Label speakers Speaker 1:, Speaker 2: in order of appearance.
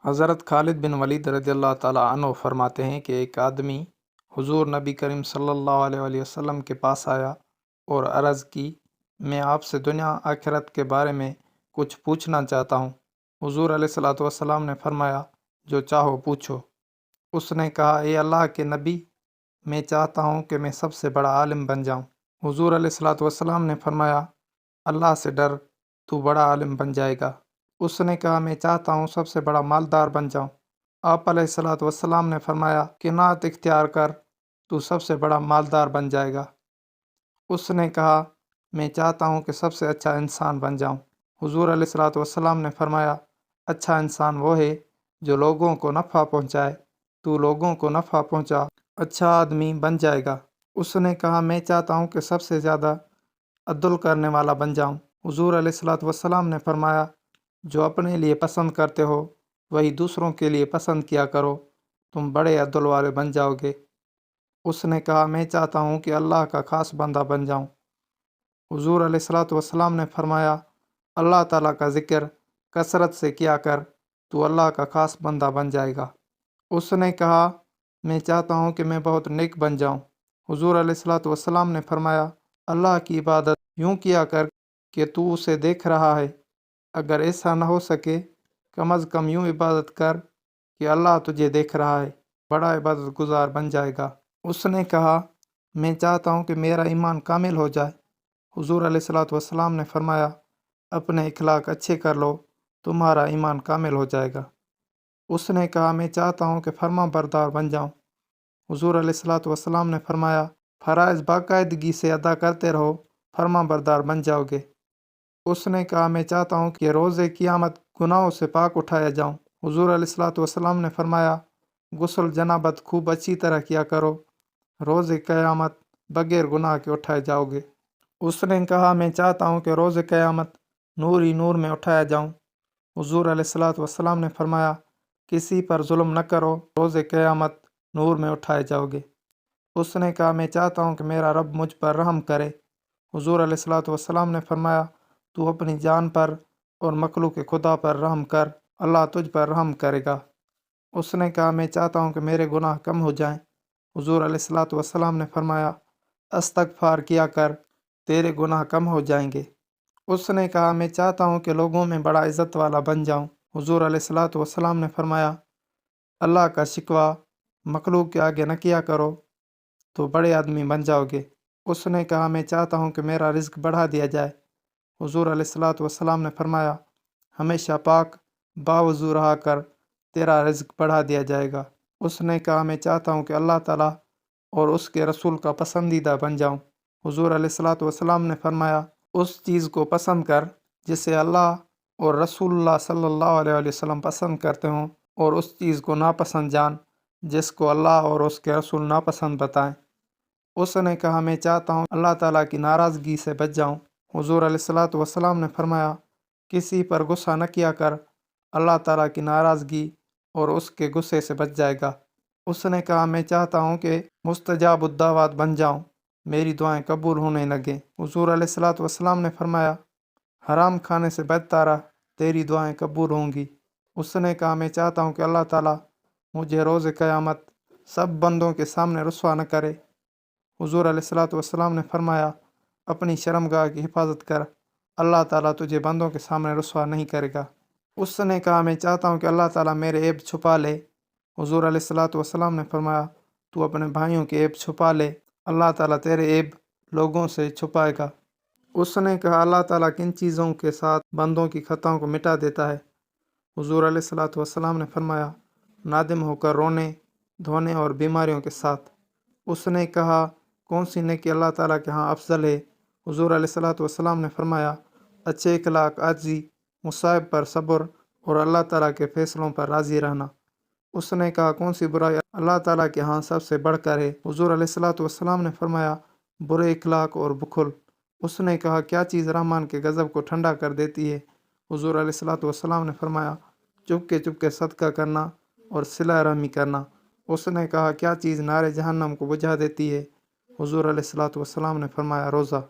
Speaker 1: حضرت خالد بن ولید رضی اللہ تعالیٰ عنہ فرماتے ہیں کہ ایک آدمی حضور نبی کریم صلی اللہ علیہ وآلہ وسلم کے پاس آیا اور عرض کی، میں آپ سے دنیا آخرت کے بارے میں کچھ پوچھنا چاہتا ہوں۔ حضور علیہ الصلوۃ والسلام نے فرمایا، جو چاہو پوچھو۔ اس نے کہا، اے اللہ کے نبی، میں چاہتا ہوں کہ میں سب سے بڑا عالم بن جاؤں۔ حضور علیہ الصلوۃ والسلام نے فرمایا، اللہ سے ڈر، تو بڑا عالم بن جائے گا۔ اس نے کہا، میں چاہتا ہوں سب سے بڑا مالدار بن جاؤں۔ آپ علیہ الصلوۃ والسلام نے فرمایا، قناعت اختیار کر، تو سب سے بڑا مالدار بن جائے گا۔ اس نے کہا، میں چاہتا ہوں کہ سب سے اچھا انسان بن جاؤں۔ حضور علیہ الصلوۃ والسلام نے فرمایا، اچھا انسان وہ ہے جو لوگوں کو نفع پہنچائے، تو لوگوں کو نفع پہنچا، اچھا آدمی بن جائے گا۔ اس نے کہا، میں چاہتا ہوں کہ سب سے زیادہ عدل کرنے والا بن جاؤں۔ حضور علیہ الصلوۃ والسلام نے فرمایا، جو اپنے لیے پسند کرتے ہو وہی دوسروں کے لیے پسند کیا کرو، تم بڑے عدل والے بن جاؤ گے۔ اس نے کہا، میں چاہتا ہوں کہ اللہ کا خاص بندہ بن جاؤں۔ حضور علیہ الصلوۃ والسلام نے فرمایا، اللہ تعالیٰ کا ذکر کثرت سے کیا کر، تو اللہ کا خاص بندہ بن جائے گا۔ اس نے کہا، میں چاہتا ہوں کہ میں بہت نیک بن جاؤں۔ حضور علیہ الصلوۃ والسلام نے فرمایا، اللہ کی عبادت یوں کیا کر کہ تو اسے دیکھ رہا ہے، اگر ایسا نہ ہو سکے کم از کم یوں عبادت کر کہ اللہ تجھے دیکھ رہا ہے، بڑا عبادت گزار بن جائے گا۔ اس نے کہا، میں چاہتا ہوں کہ میرا ایمان کامل ہو جائے۔ حضور علیہ الصلوۃ والسلام نے فرمایا، اپنے اخلاق اچھے کر لو، تمہارا ایمان کامل ہو جائے گا۔ اس نے کہا، میں چاہتا ہوں کہ فرما بردار بن جاؤں۔ حضور علیہ الصلوۃ والسلام نے فرمایا، فرائض باقاعدگی سے ادا کرتے رہو، فرما بردار بن جاؤ گے۔ اس نے کہا، میں چاہتا ہوں کہ روز قیامت گناہوں سے پاک اٹھایا جاؤں۔ حضور علیہ الصلوۃ والسلام نے فرمایا، غسل جنابت خوب اچھی طرح کیا کرو، روز قیامت بغیر گناہ کے اٹھائے جاؤ گے۔ اس نے کہا، میں چاہتا ہوں کہ روز قیامت نور ہی نور میں اٹھایا جاؤں۔ حضور علیہ الصلوۃ والسلام نے فرمایا، کسی پر ظلم نہ کرو، روز قیامت نور میں اٹھائے جاؤ گے۔ اس نے کہا، میں چاہتا ہوں کہ میرا رب مجھ پر رحم کرے۔ حضور علیہ الصلوۃ والسلام نے فرمایا، تو اپنی جان پر اور مخلوق خدا پر رحم کر، اللہ تجھ پر رحم کرے گا۔ اس نے کہا، میں چاہتا ہوں کہ میرے گناہ کم ہو جائیں۔ حضور علیہ الصلوۃ والسلام نے فرمایا، استغفار کیا کر، تیرے گناہ کم ہو جائیں گے۔ اس نے کہا، میں چاہتا ہوں کہ لوگوں میں بڑا عزت والا بن جاؤں۔ حضور علیہ الصلوۃ والسلام نے فرمایا، اللہ کا شکوہ مخلوق کے آگے نہ کیا کرو، تو بڑے آدمی بن جاؤ گے۔ اس نے کہا، میں چاہتا ہوں کہ میرا رزق بڑھا دیا جائے۔ حضور علیہ الصلوۃ والسلام نے فرمایا، ہمیشہ پاک باوضو رہا کر، تیرا رزق بڑھا دیا جائے گا۔ اس نے کہا، میں چاہتا ہوں کہ اللہ تعالیٰ اور اس کے رسول کا پسندیدہ بن جاؤں۔ حضور علیہ الصلوۃ والسلام نے فرمایا، اس چیز کو پسند کر جسے اللہ اور رسول اللہ صلی اللہ علیہ وآلہ وسلم پسند کرتے ہوں، اور اس چیز کو ناپسند جان جس کو اللہ اور اس کے رسول ناپسند بتائیں۔ اس نے کہا، میں چاہتا ہوں اللہ تعالیٰ کی ناراضگی سے بچ جاؤں۔ حضور علیہ الصلوۃ والسلام نے فرمایا، کسی پر غصہ نہ کیا کر، اللہ تعالیٰ کی ناراضگی اور اس کے غصے سے بچ جائے گا۔ اس نے کہا، میں چاہتا ہوں کہ مستجاب الدعوات بن جاؤں، میری دعائیں قبول ہونے لگیں۔ حضور علیہ الصلوۃ والسلام نے فرمایا، حرام کھانے سے بچتا رہ، تیری دعائیں قبول ہوں گی۔ اس نے کہا، میں چاہتا ہوں کہ اللہ تعالیٰ مجھے روز قیامت سب بندوں کے سامنے رسوا نہ کرے۔ حضور علیہ الصلوۃ والسلام نے فرمایا، اپنی شرمگاہ کی حفاظت کر، اللہ تعالیٰ تجھے بندوں کے سامنے رسوا نہیں کرے گا۔ اس نے کہا، میں چاہتا ہوں کہ اللہ تعالیٰ میرے عیب چھپا لے۔ حضور علیہ الصلوۃ والسلام نے فرمایا، تو اپنے بھائیوں کے عیب چھپا لے، اللہ تعالیٰ تیرے عیب لوگوں سے چھپائے گا۔ اس نے کہا، اللہ تعالیٰ کن چیزوں کے ساتھ بندوں کی خطاؤں کو مٹا دیتا ہے؟ حضور علیہ الصلوۃ والسلام نے فرمایا، نادم ہو کر رونے دھونے اور بیماریوں کے ساتھ۔ اس نے کہا، کون سی نیکی اللہ تعالیٰ کے ہاں افضل ہے؟ حضور علیہ الصلوۃ والسلام نے فرمایا، اچھے اخلاق، عاجزی، مصائب پر صبر اور اللہ تعالیٰ کے فیصلوں پر راضی رہنا۔ اس نے کہا، کون سی برائی اللہ تعالیٰ کے ہاں سب سے بڑھ کر ہے؟ حضور علیہ الصلوۃ والسلام نے فرمایا، برے اخلاق اور بخل۔ اس نے کہا، کیا چیز رحمان کے غضب کو ٹھنڈا کر دیتی ہے؟ حضور علیہ الصلوۃ والسلام نے فرمایا، چپ کے صدقہ کرنا اور صلہ رحمی کرنا۔ اس نے کہا، کیا چیز نار جہنم کو بجھا دیتی ہے؟ حضور علیہ الصلوۃ والسلام نے فرمایا، روزہ۔